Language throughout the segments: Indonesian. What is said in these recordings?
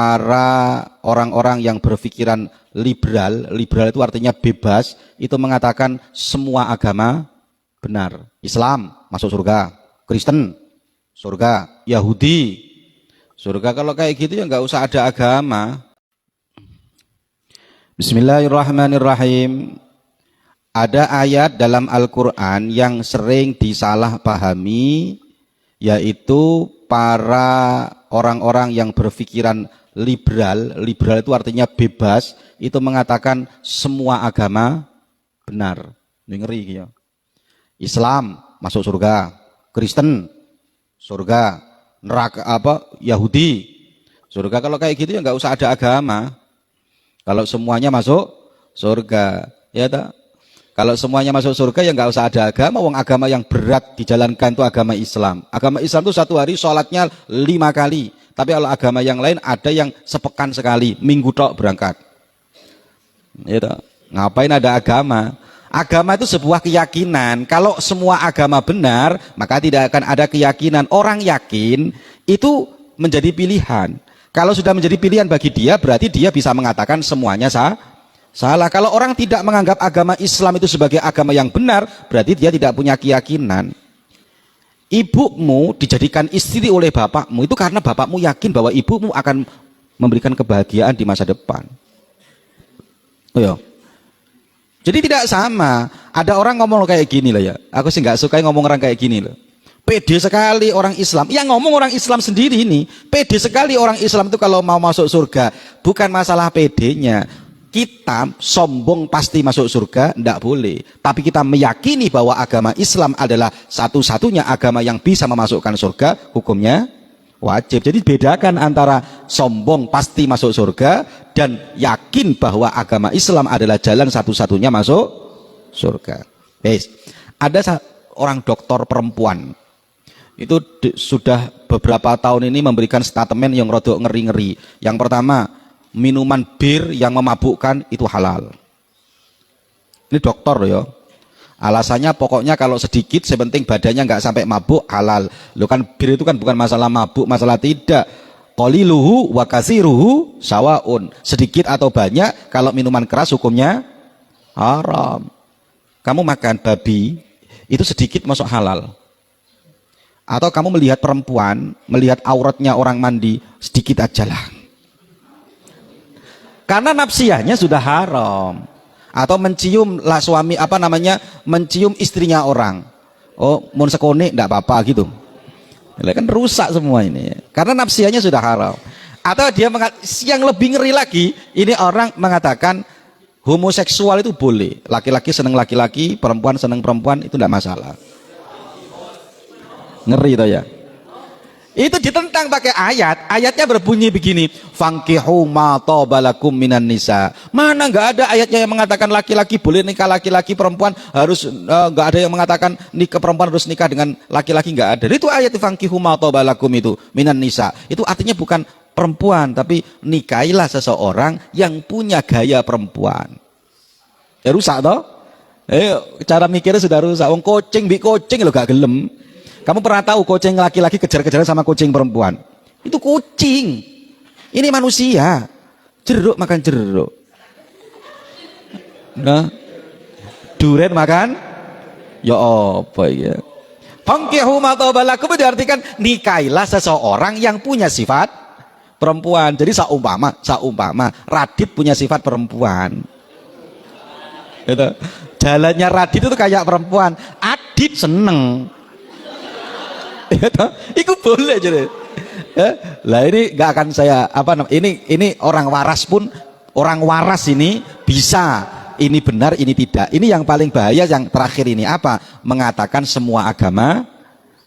para orang-orang yang berpikiran liberal, liberal itu artinya bebas, itu mengatakan semua agama benar. Islam masuk surga, Kristen surga, Yahudi surga. Kalau kayak gitu ya nggak usah ada agama. Bismillahirrahmanirrahim. Ada ayat dalam Al-Quran yang sering disalahpahami, yaitu para orang-orang yang berpikiran liberal, liberal itu artinya bebas, itu mengatakan semua agama benar. Ini ngeri ya. Islam masuk surga, Kristen surga, neraka Yahudi surga. Kalau kayak gitu ya nggak usah ada agama. Kalau semuanya masuk surga, ya tak? Kalau semuanya masuk surga ya nggak usah ada agama. Wong agama yang berat dijalankan itu agama Islam. Agama Islam itu satu hari sholatnya 5 kali. Tapi kalau agama yang lain ada yang sepekan sekali, minggu tok berangkat. Ya tak? Ngapain ada agama? Agama itu sebuah keyakinan. Kalau semua agama benar, maka tidak akan ada keyakinan. Orang yakin itu menjadi pilihan. Kalau sudah menjadi pilihan bagi dia, berarti dia bisa mengatakan semuanya salah. Kalau orang tidak menganggap agama Islam itu sebagai agama yang benar, berarti dia tidak punya keyakinan. Ibumu dijadikan istri oleh bapakmu itu karena bapakmu yakin bahwa ibumu akan memberikan kebahagiaan di masa depan. Oh ya. Jadi tidak sama. Ada orang ngomong kayak gini loh ya. Aku sih nggak suka ngomong orang kayak gini loh. Pede sekali orang Islam. Yang ngomong orang Islam sendiri ini. Pede sekali orang Islam itu kalau mau masuk surga. Bukan masalah pedenya. Kita sombong pasti masuk surga, tidak boleh. Tapi kita meyakini bahwa agama Islam adalah satu-satunya agama yang bisa memasukkan surga, hukumnya wajib. Jadi bedakan antara sombong pasti masuk surga dan yakin bahwa agama Islam adalah jalan satu-satunya masuk surga. Yes. Ada orang dokter perempuan itu sudah beberapa tahun ini memberikan statement yang rodok ngeri-ngeri. Yang pertama, minuman bir yang memabukkan itu halal. Ini dokter ya. Alasannya pokoknya kalau sedikit sepenting badannya nggak sampai mabuk halal. Loh kan bir itu kan bukan masalah mabuk, masalah tidak. Qaliluhu wa katsiruhu sawaun. Sedikit atau banyak kalau minuman keras hukumnya haram. Kamu makan babi itu sedikit masuk halal. Atau kamu melihat perempuan, melihat auratnya orang mandi sedikit ajalah. Karena nafsiyahnya sudah haram. Atau mencium lah suami mencium istrinya orang. Oh, mun sekone enggak apa-apa gitu. Kan rusak semua ini. Karena nafsiyahnya sudah haram. Atau dia yang lebih ngeri lagi, ini orang mengatakan homoseksual itu boleh. Laki-laki senang laki-laki, perempuan senang perempuan, itu enggak masalah. Ngeri toh ya. Itu ditentang pakai ayat. Ayatnya berbunyi begini, fankihu ma tabalakum minan nisa. Mana enggak ada ayatnya yang mengatakan laki-laki boleh nikah laki-laki, perempuan harus enggak ada yang mengatakan nikah perempuan harus nikah dengan laki-laki, enggak ada. Itu ayat fankihu ma tabalakum itu minan nisa. Itu artinya bukan perempuan, tapi nikahilah seseorang yang punya gaya perempuan. Ya rusak toh? Cara mikirnya sudah rusak. Wong kucing bi kucing lo gak gelem. Kamu pernah tahu kucing laki-laki kejar-kejaran sama kucing perempuan? Itu kucing. Ini manusia. Jeruk makan jeruk. Nah, durian makan? Ya apa ya? Fankihu ma tabalakum diartikan nikailah seseorang yang punya sifat perempuan. Jadi saumpama Radit punya sifat perempuan. Gitu. Jalannya Radit itu kayak perempuan. Adit seneng. Itu boleh jadi. Lah ini nggak akan saya ini orang waras pun, orang waras ini bisa ini benar ini tidak. Ini yang paling bahaya yang terakhir ini apa? Mengatakan semua agama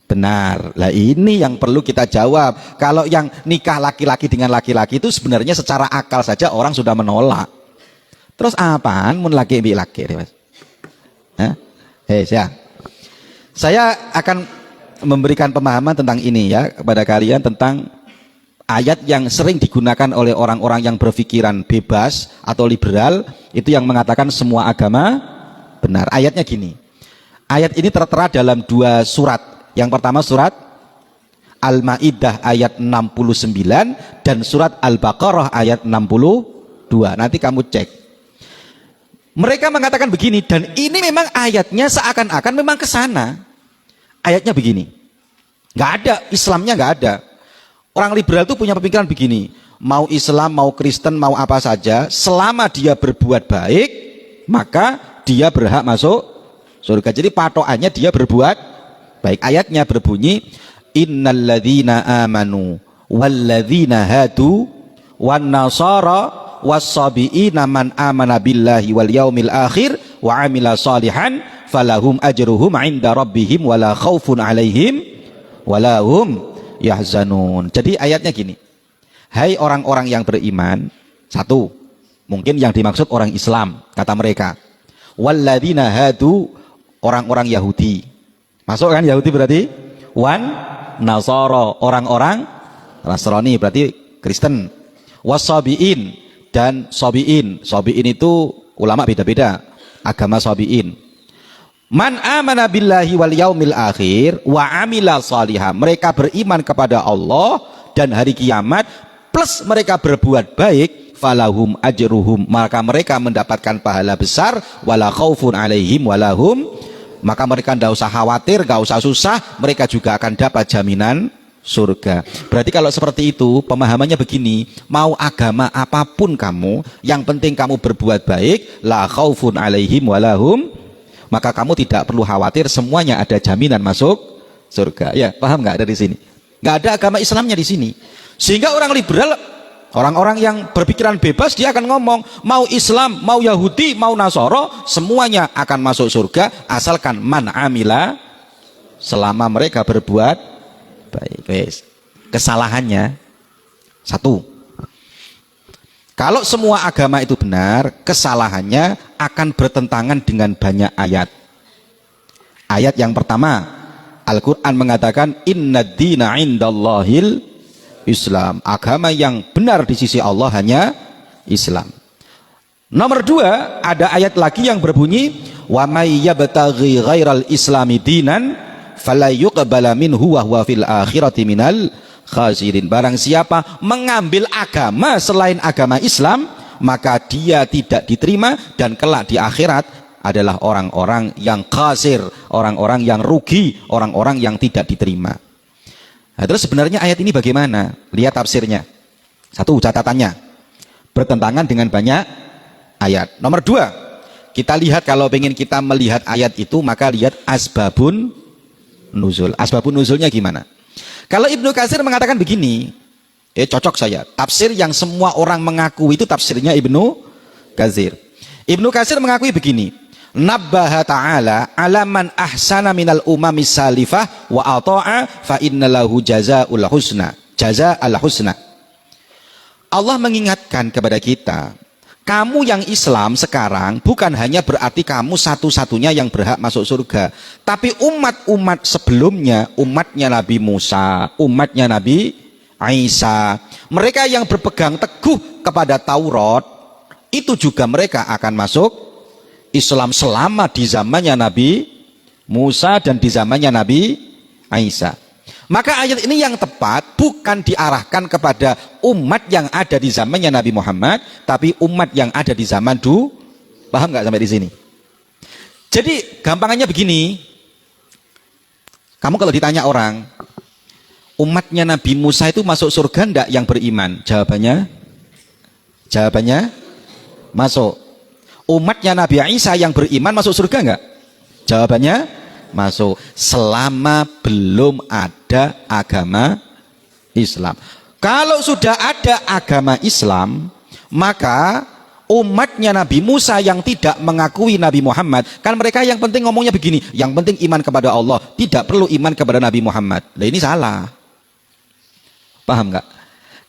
benar. Lah ini yang perlu kita jawab. Kalau yang nikah laki-laki dengan laki-laki itu sebenarnya secara akal saja orang sudah menolak. Terus apaan mun laki Mas? Saya akan memberikan pemahaman tentang ini ya kepada kalian tentang ayat yang sering digunakan oleh orang-orang yang berpikiran bebas atau liberal, itu yang mengatakan semua agama benar. Ayatnya gini. Ayat ini tertera dalam 2 surat. Yang pertama surat Al-Maidah ayat 69 dan surat Al-Baqarah ayat 62. Nanti kamu cek. Mereka mengatakan begini, dan ini memang ayatnya seakan-akan memang ke sana. Ayatnya begini. Nggak ada, Islamnya nggak ada. Orang liberal itu punya pemikiran begini, mau Islam, mau Kristen, mau apa saja, selama dia berbuat baik, maka dia berhak masuk surga. Jadi patokannya dia berbuat baik. Ayatnya berbunyi, innalladzina amanu walladzina hadu wan nasara was-sabiina man amana billahi wal yaumil akhir wa amila salihan falahum ajruhum 'inda rabbihim wala khaufun 'alaihim wala hum yahzanun. Jadi ayatnya gini. Hai orang-orang yang beriman, satu, mungkin yang dimaksud orang Islam, kata mereka. Walladzina hadu, orang-orang Yahudi. Masuk kan Yahudi berarti? Wan nasara, orang-orang Nasrani berarti Kristen. Wasabiin dan sobiin. Sobiin itu ulama beda-beda agama sobiin. Man amana billahi wal yaumil akhir wa amila salihah. Mereka beriman kepada Allah dan hari kiamat plus mereka berbuat baik, falahum ajruhum, maka mereka mendapatkan pahala besar, wala khaufun alaihim walahum, maka mereka tidak usah khawatir, tidak usah susah, mereka juga akan dapat jaminan surga. Berarti kalau seperti itu pemahamannya begini, mau agama apapun kamu, yang penting kamu berbuat baik, la khaufun alaihim walahum, maka kamu tidak perlu khawatir, semuanya ada jaminan masuk surga. Ya, paham nggak dari sini? Nggak ada agama Islamnya di sini. Sehingga orang liberal, orang-orang yang berpikiran bebas, dia akan ngomong, mau Islam, mau Yahudi, mau Nasoro, semuanya akan masuk surga asalkan man amila, selama mereka berbuat baik. Kesalahannya satu, kalau semua agama itu benar, kesalahannya akan bertentangan dengan banyak ayat. Ayat yang pertama, Al-Quran mengatakan innad dina indallahil Islam, agama yang benar di sisi Allah hanya Islam. Nomor dua, ada ayat lagi yang berbunyi wa may yabtaghi ghairal islami dinan fala yuqbala minhu wa huwa fil akhirati minal khasirin. Barang siapa mengambil agama selain agama Islam, maka dia tidak diterima dan kelak di akhirat adalah orang-orang yang khasir, orang-orang yang rugi, orang-orang yang tidak diterima. Nah, terus sebenarnya ayat ini bagaimana? Lihat tafsirnya. Satu, catatannya bertentangan dengan banyak ayat. Nomor dua, kita lihat kalau ingin kita melihat ayat itu, maka lihat asbabun nuzul. Asbabun nuzulnya gimana? Kalau Ibnu Katsir mengatakan begini, cocok saya. Tafsir yang semua orang mengaku itu tafsirnya Ibnu Katsir. Ibnu Katsir mengakui begini, nabbaha ta'ala ala man ahsana minal umamis salifah wa ata'a fa innalahu jazaa'ul husna. Jazaa'ul husna. Allah mengingatkan kepada kita, kamu yang Islam sekarang bukan hanya berarti kamu satu-satunya yang berhak masuk surga, tapi umat-umat sebelumnya, umatnya Nabi Musa, umatnya Nabi Isa, mereka yang berpegang teguh kepada Taurat, itu juga mereka akan masuk Islam selama di zamannya Nabi Musa dan di zamannya Nabi Isa. Maka ayat ini yang tepat bukan diarahkan kepada umat yang ada di zamannya Nabi Muhammad, tapi umat yang ada di zaman dulu. Paham nggak sampai di sini? Jadi gampangannya begini, kamu kalau ditanya orang, umatnya Nabi Musa itu masuk surga enggak yang beriman? Jawabannya masuk. Umatnya Nabi Isa yang beriman masuk surga enggak? Jawabannya masuk, selama belum ada agama Islam. Kalau sudah ada agama Islam, maka umatnya Nabi Musa yang tidak mengakui Nabi Muhammad, kan mereka yang penting ngomongnya begini, yang penting iman kepada Allah, tidak perlu iman kepada Nabi Muhammad. Nah, ini salah. Paham nggak?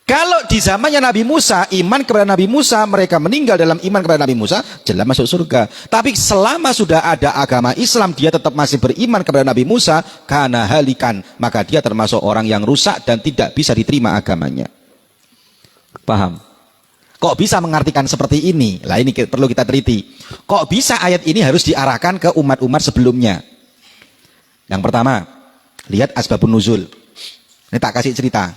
Kalau di zamannya Nabi Musa, iman kepada Nabi Musa, mereka meninggal dalam iman kepada Nabi Musa, jelas masuk surga. Tapi selama sudah ada agama Islam, dia tetap masih beriman kepada Nabi Musa, karena halikan, maka dia termasuk orang yang rusak dan tidak bisa diterima agamanya. Paham? Kok bisa mengartikan seperti ini? Lah ini perlu kita teliti. Kok bisa ayat ini harus diarahkan ke umat-umat sebelumnya? Yang pertama, lihat asbabun nuzul. Ini tak kasih cerita.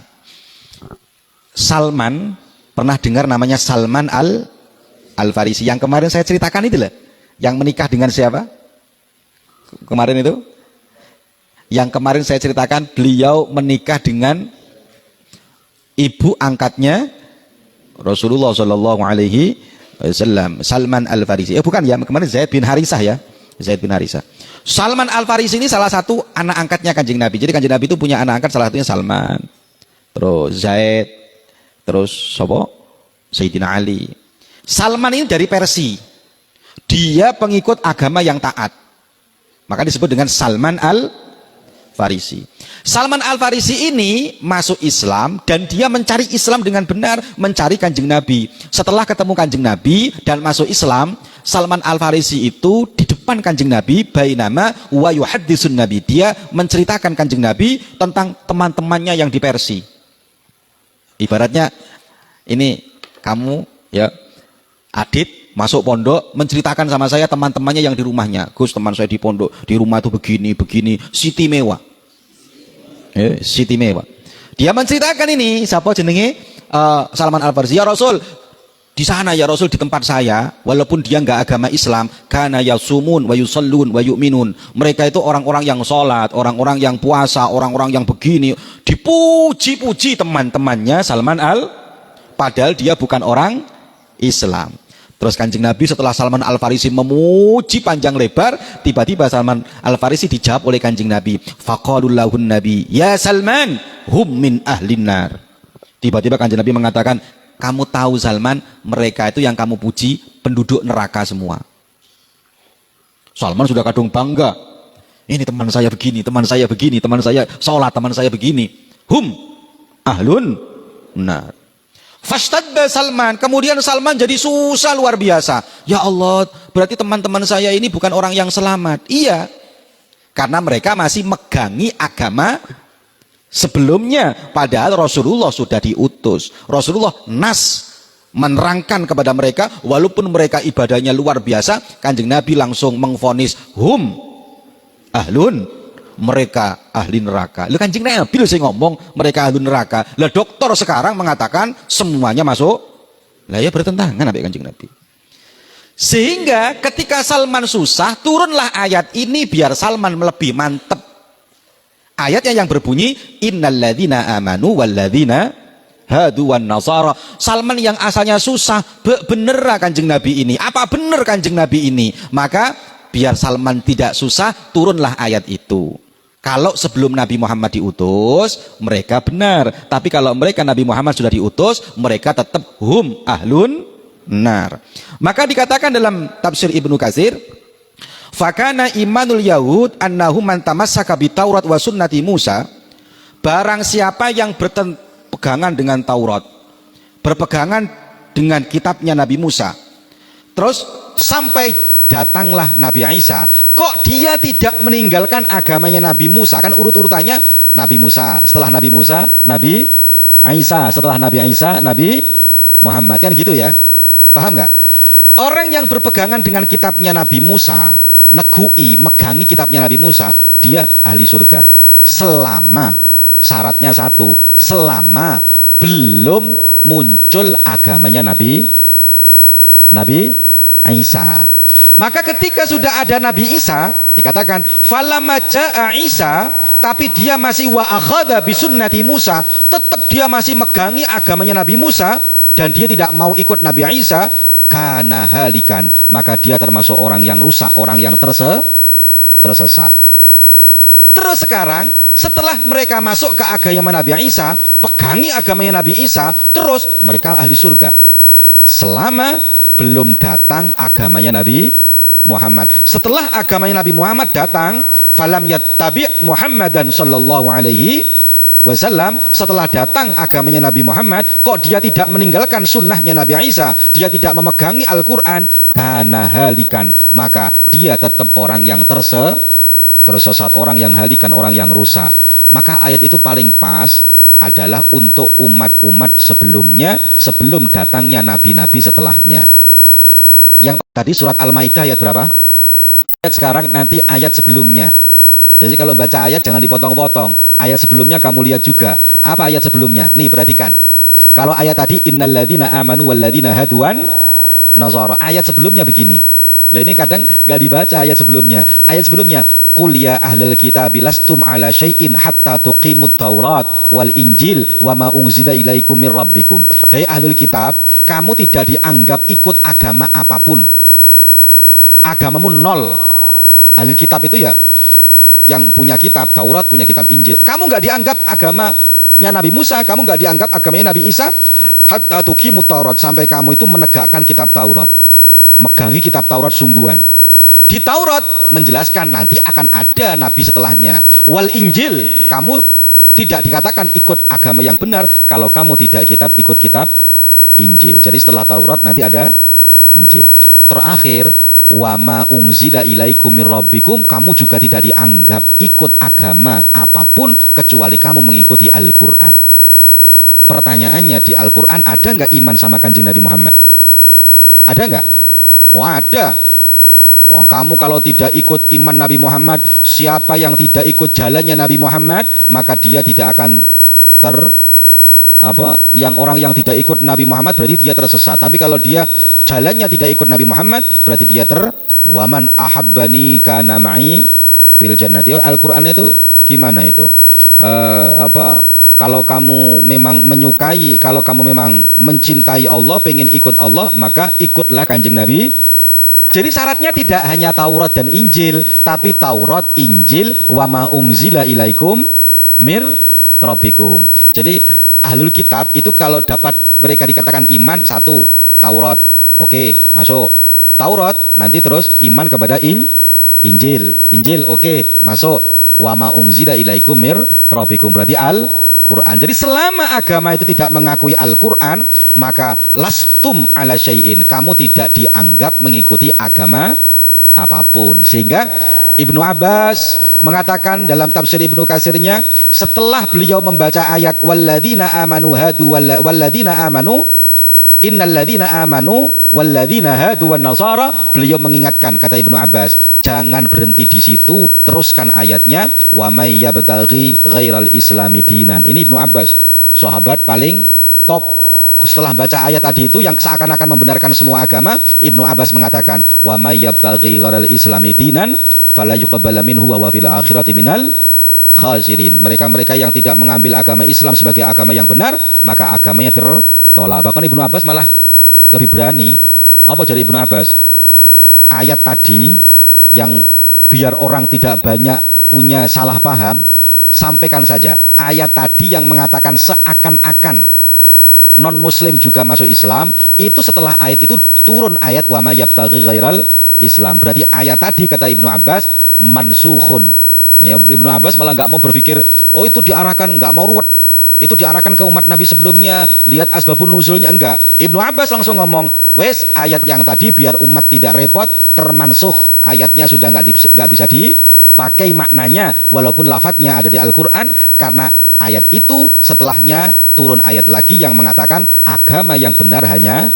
Salman, pernah dengar namanya Salman Al-Farisi yang kemarin saya ceritakan itu lah, yang menikah dengan siapa? Kemarin itu? Yang kemarin saya ceritakan, beliau menikah dengan ibu angkatnya Rasulullah Shallallahu Alaihi Wasallam, Salman Al-Farisi. Bukan ya, kemarin Zaid bin Harisah ya, Zaid bin Harisah. Salman Al-Farisi ini salah satu anak angkatnya Kanjeng Nabi. Jadi Kanjeng Nabi itu punya anak angkat, salah satunya Salman, terus Zaid, terus sopo? Sayyidina Ali. Salman ini dari Persia. Dia pengikut agama yang taat. Maka disebut dengan Salman Al-Farisi. Salman Al-Farisi ini masuk Islam dan dia mencari Islam dengan benar, mencari Kanjeng Nabi. Setelah ketemu Kanjeng Nabi dan masuk Islam, Salman Al-Farisi itu di depan Kanjeng Nabi, bainama wa yuhaddisun Nabi. Dia menceritakan Kanjeng Nabi tentang teman-temannya yang di Persia. Ibaratnya ini kamu ya, Adit masuk pondok menceritakan sama saya teman-temannya yang di rumahnya. Gus, teman saya di pondok, di rumah tuh begini, siti mewah. Siti mewah. Dia menceritakan ini, siapa jenenge? Salman Al-Farisi. Ya Rasul, di sana ya Rasul, di tempat saya, walaupun dia enggak agama Islam, kana yasumun wa yusallun wa yu'minun. Mereka itu orang-orang yang sholat, orang-orang yang puasa, orang-orang yang begini. Dipuji-puji teman-temannya Salman padahal dia bukan orang Islam. Terus Kanjeng Nabi setelah Salman Al-Farisi memuji panjang lebar, tiba-tiba Salman Al-Farisi dijawab oleh Kanjeng Nabi. Faqalul lahun Nabi, ya Salman, hum min ahlin nar. Tiba-tiba Kanjeng Nabi mengatakan, kamu tahu Salman, mereka itu yang kamu puji penduduk neraka semua. Salman sudah kadung bangga. Ini teman saya begini, teman saya begini, teman saya sholat, teman saya begini. Hum ahlun nar. Fashtadda Salman, kemudian Salman jadi susah luar biasa. Ya Allah, berarti teman-teman saya ini bukan orang yang selamat. Iya, karena mereka masih megangi agama sebelumnya. Padahal Rasulullah sudah diutus. Rasulullah menerangkan kepada mereka, walaupun mereka ibadahnya luar biasa, Kanjeng Nabi langsung mengvonis hum ahlun, mereka ahli neraka. Lu Kanjeng Nabi lu sing ngomong mereka ahli neraka. Lah dokter sekarang mengatakan semuanya masuk. Lah ya bertentangan sampai Kanjeng Nabi. Sehingga ketika Salman susah, turunlah ayat ini biar Salman lebih mantep. Ayatnya yang berbunyi innalladzina amanu walladzina hadu wan nasara. Salman yang asalnya susah, bener Kanjeng Nabi ini. Apa bener Kanjeng Nabi ini? Maka biar Salman tidak susah, turunlah ayat itu. Kalau sebelum Nabi Muhammad diutus, mereka benar. Tapi kalau mereka Nabi Muhammad sudah diutus, mereka tetap hum ahlun nar. Maka dikatakan dalam tafsir Ibnu Katsir, fakana imanul yahud annahum man tamassaka bitaurat wa sunnati Musa. Barang siapa yang berpegangan dengan Taurat, berpegangan dengan kitabnya Nabi Musa, terus sampai datanglah Nabi Isa, kok dia tidak meninggalkan agamanya Nabi Musa? Kan urut-urutannya Nabi Musa, setelah Nabi Musa Nabi Isa, setelah Nabi Isa Nabi Muhammad, kan gitu ya, paham nggak? Orang yang berpegangan dengan kitabnya Nabi Musa, negui, megangi kitabnya Nabi Musa, dia ahli surga selama, syaratnya satu, selama belum muncul agamanya Nabi Isa. Maka ketika sudah ada Nabi Isa, dikatakan falamma jaa Isa, tapi dia masih wa akhadha bisunnati Musa, tetap dia masih megangi agamanya Nabi Musa dan dia tidak mau ikut Nabi Isa, kana halikan, maka dia termasuk orang yang rusak, orang yang tersesat. Terus sekarang setelah mereka masuk ke agama Nabi Isa, pegangi agamanya Nabi Isa, terus mereka ahli surga selama belum datang agamanya Nabi Muhammad. Setelah agamanya Nabi Muhammad datang, falam yattabi' Muhammadan sallallahu alaihi wasallam, setelah datang agamanya Nabi Muhammad, kok dia tidak meninggalkan sunnahnya Nabi Isa, dia tidak memegangi Al-Quran, kana halikan, maka dia tetap orang yang tersesat, orang yang halikan, orang yang rusak. Maka ayat itu paling pas adalah untuk umat-umat sebelumnya, sebelum datangnya nabi-nabi setelahnya. Yang tadi surat Al-Maidah ayat berapa? Ayat sekarang nanti ayat sebelumnya. Jadi kalau baca ayat jangan dipotong-potong. Ayat sebelumnya kamu lihat juga. Apa ayat sebelumnya? Nih perhatikan. Kalau ayat tadi innalladzina amanu walladzina haduan nasara. Ayat sebelumnya begini. Lah ini kadang nggak dibaca ayat sebelumnya. Ayat sebelumnya, qul ya ahlal kitabi lastum ala syai'in hatta tuqimut taurat wal injil wa ma unzila ilaikum mir rabbikum. Hei ahlul kitab, kamu tidak dianggap ikut agama apapun. Agamamu nol. Ahlul kitab itu ya yang punya kitab Taurat, punya kitab Injil. Kamu nggak dianggap agamanya Nabi Musa, kamu nggak dianggap agamanya Nabi Isa hatta tuqimut taurat, sampai kamu itu menegakkan kitab Taurat. Megangi kitab Taurat sungguhan. Di Taurat menjelaskan nanti akan ada nabi setelahnya. Wal Injil, kamu tidak dikatakan ikut agama yang benar kalau kamu tidak ikut kitab Injil. Jadi setelah Taurat nanti ada Injil. Terakhir, wa ma unzila ilaikum mir rabbikum, kamu juga tidak dianggap ikut agama apapun kecuali kamu mengikuti Al-Qur'an. Pertanyaannya, di Al-Qur'an ada nggak iman sama Kanjeng Nabi Muhammad? Ada nggak? Wah, ada. Wah, kamu kalau tidak ikut iman Nabi Muhammad, siapa yang tidak ikut jalannya Nabi Muhammad, maka dia tidak akan yang orang yang tidak ikut Nabi Muhammad berarti dia tersesat. Tapi kalau dia jalannya tidak ikut Nabi Muhammad, berarti dia waman ahabbani kana ma'i fil jannati. Al-Qur'an itu gimana itu? Kalau kamu memang menyukai, kalau kamu memang mencintai Allah, pengen ikut Allah, maka ikutlah Kanjeng Nabi. Jadi syaratnya tidak hanya Taurat dan Injil, tapi Taurat, Injil, wa ma unzila ilaikum mir rabbikum. Jadi ahlul kitab itu kalau dapat mereka dikatakan iman, satu Taurat, oke, masuk. Taurat nanti terus iman kepada Injil, oke, masuk. Wa ma unzila ilaikum mir rabbikum, berarti Al-Quran. Jadi selama agama itu tidak mengakui Al-Quran, maka lastum ala syai'in, kamu tidak dianggap mengikuti agama apapun. Sehingga Ibnu Abbas mengatakan dalam tafsir Ibnu Katsirnya, setelah beliau membaca ayat walladzina amanu hadu walladzina amanu innalladzina amanu walladzina hadu wan nasara, beliau mengingatkan, kata Ibnu Abbas, jangan berhenti di situ, teruskan ayatnya wa may yabtaghi ghairal islami dinan. Ini Ibnu Abbas, sahabat paling top. Setelah baca ayat tadi itu yang seakan-akan membenarkan semua agama, Ibnu Abbas mengatakan wa may yabtaghi ghairal islami dinan fala yuqbala minhu wa fil akhirati minal khasirin. Mereka-mereka yang tidak mengambil agama Islam sebagai agama yang benar, maka agamanya tertolak. Bahkan Ibnu Abbas malah lebih berani. Apa jadi Ibnu Abbas? Ayat tadi yang biar orang tidak banyak punya salah paham, sampaikan saja. Ayat tadi yang mengatakan seakan-akan non muslim juga masuk Islam, itu setelah ayat itu turun ayat wa may yabtaghi ghairal Islam. Berarti ayat tadi kata Ibnu Abbas mansukhun. Ya, Ibnu Abbas malah nggak mau berpikir, oh itu diarahkan, nggak mau ruwet. Itu diarahkan ke umat Nabi sebelumnya, lihat asbabun nuzulnya, enggak. Ibnu Abbas langsung ngomong, wes ayat yang tadi biar umat tidak repot, termansuh, ayatnya sudah nggak bisa dipakai maknanya, walaupun lafadznya ada di Al-Quran, karena ayat itu setelahnya turun ayat lagi yang mengatakan agama yang benar hanya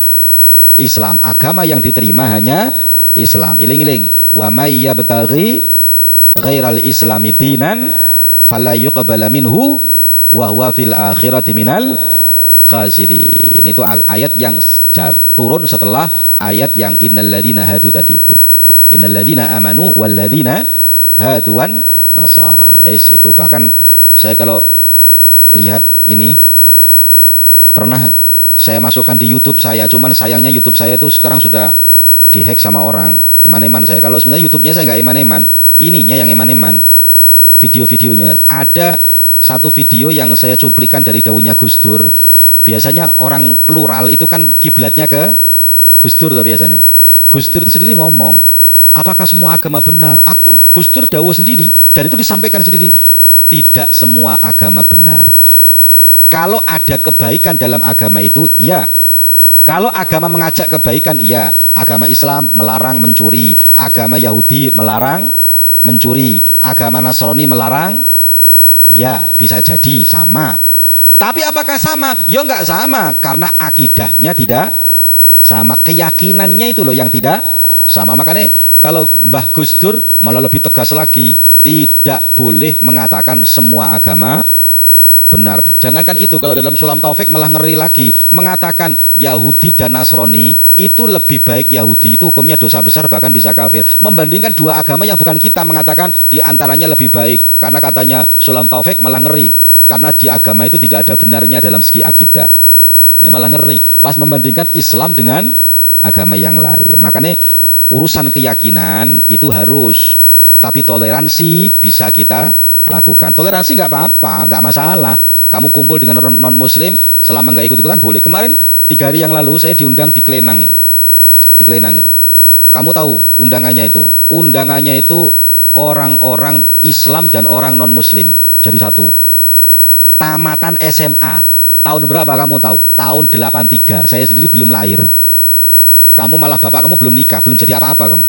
Islam, agama yang diterima hanya Islam. Iling-iling, wa may yabtaghi ghairal islami dinan fala yuqbala minhu wa huwa fil akhirati minal khasirin. Itu ayat yang turun setelah ayat yang innalladzina hadu tadi itu. Innalladzina amanu walladzina haduan nasara. Itu bahkan saya kalau lihat ini pernah saya masukkan di YouTube saya, cuman sayangnya YouTube saya itu sekarang sudah dihack sama orang. Eman-eman saya. Kalau sebenarnya YouTube-nya saya nggak eman-eman, ininya yang eman-eman. Video-videonya ada. Satu video yang saya cuplikan dari daunnya Gus Dur. Biasanya orang plural itu kan kiblatnya ke Gus Dur tuh biasanya. Gus Dur itu sendiri ngomong, apakah semua agama benar? Gus Dur dawuh sendiri dan itu disampaikan sendiri. Tidak semua agama benar. Kalau ada kebaikan dalam agama itu, ya. Kalau agama mengajak kebaikan, iya. Agama Islam melarang mencuri, agama Yahudi melarang mencuri, agama Nasrani melarang. Ya, bisa jadi sama. Tapi apakah sama? Ya enggak sama, karena akidahnya tidak sama, keyakinannya itu loh yang tidak sama. Makanya kalau Mbah Gus Dur malah lebih tegas lagi. Tidak boleh mengatakan semua agama benar. Jangankan itu, kalau dalam Sulam Taufik malah ngeri lagi, mengatakan Yahudi dan Nasrani itu lebih baik. Yahudi itu hukumnya dosa besar, bahkan bisa kafir, membandingkan dua agama yang bukan kita, mengatakan diantaranya lebih baik. Karena katanya Sulam Taufik malah ngeri, karena di agama itu tidak ada benarnya dalam segi akidah. Ini malah ngeri pas membandingkan Islam dengan agama yang lain. Makanya urusan keyakinan itu harus, tapi toleransi bisa kita lakukan. Toleransi nggak apa-apa, nggak masalah. Kamu kumpul dengan non muslim selama nggak ikut-ikutan boleh. Kemarin 3 hari yang lalu saya diundang di Klenang. Di Klenang itu. Kamu tahu undangannya itu? Undangannya itu orang-orang Islam dan orang non muslim jadi satu. Tamatan SMA. Tahun berapa kamu tahu? Tahun 83. Saya sendiri belum lahir. Kamu malah bapak kamu belum nikah, belum jadi apa-apa kamu.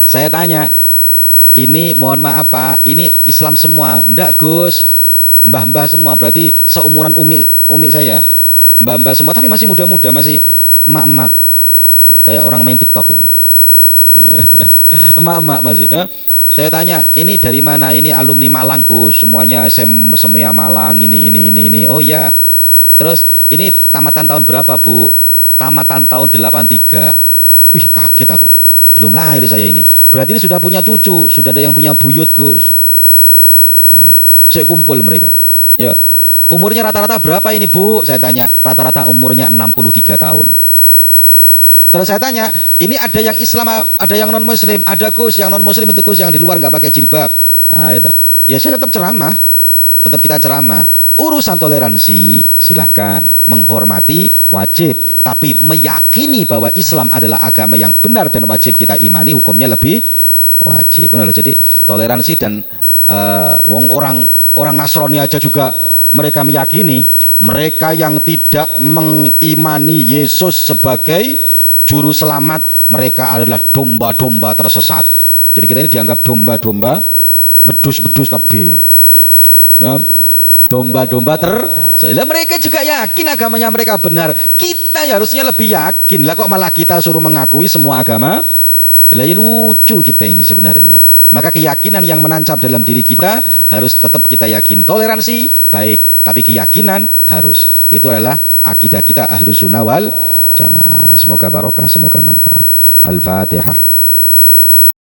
Saya tanya, ini mohon maaf Pak, ini Islam semua? Enggak Gus, mbah-mbah semua, berarti seumuran umi saya. Mbah-mbah semua, tapi masih muda-muda, masih emak-emak. Kayak orang main TikTok ya. Emak-emak masih. Saya tanya, ini dari mana? Ini alumni Malang Gus, semuanya semua Malang, ini. Oh ya. Terus ini tamatan tahun berapa Bu? Tamatan tahun 83. Wih, kaget aku. Belum lahir saya ini. Berarti ini sudah punya cucu, sudah ada yang punya buyut Gus. Saya kumpul mereka. Ya. Umurnya rata-rata berapa ini Bu? Saya tanya. Rata-rata umurnya 63 tahun. Terus saya tanya, ini ada yang Islam, ada yang non muslim, ada Gus, yang non muslim itu Gus yang di luar nggak pakai jilbab. Nah, itu. Ya saya tetap ceramah. Tetap kita ceramah. Urusan toleransi silahkan, menghormati wajib, tapi meyakini bahwa Islam adalah agama yang benar dan wajib kita imani, hukumnya lebih wajib. Benar. Jadi toleransi dan orang Nasrani aja juga mereka meyakini, mereka yang tidak mengimani Yesus sebagai juru selamat, mereka adalah domba-domba tersesat. Jadi kita ini dianggap domba-domba, bedus-bedus kabeh. Ya, domba-domba mereka juga yakin agamanya mereka benar. Kita harusnya lebih yakin lah, kok malah kita suruh mengakui semua agama. Lah lucu kita ini sebenarnya. Maka keyakinan yang menancap dalam diri kita harus tetap kita yakin. Toleransi baik, tapi keyakinan harus. Itu adalah akidah kita Ahlus Sunnah wal Jamaah. Semoga barokah, semoga manfaat. Al-Fatihah.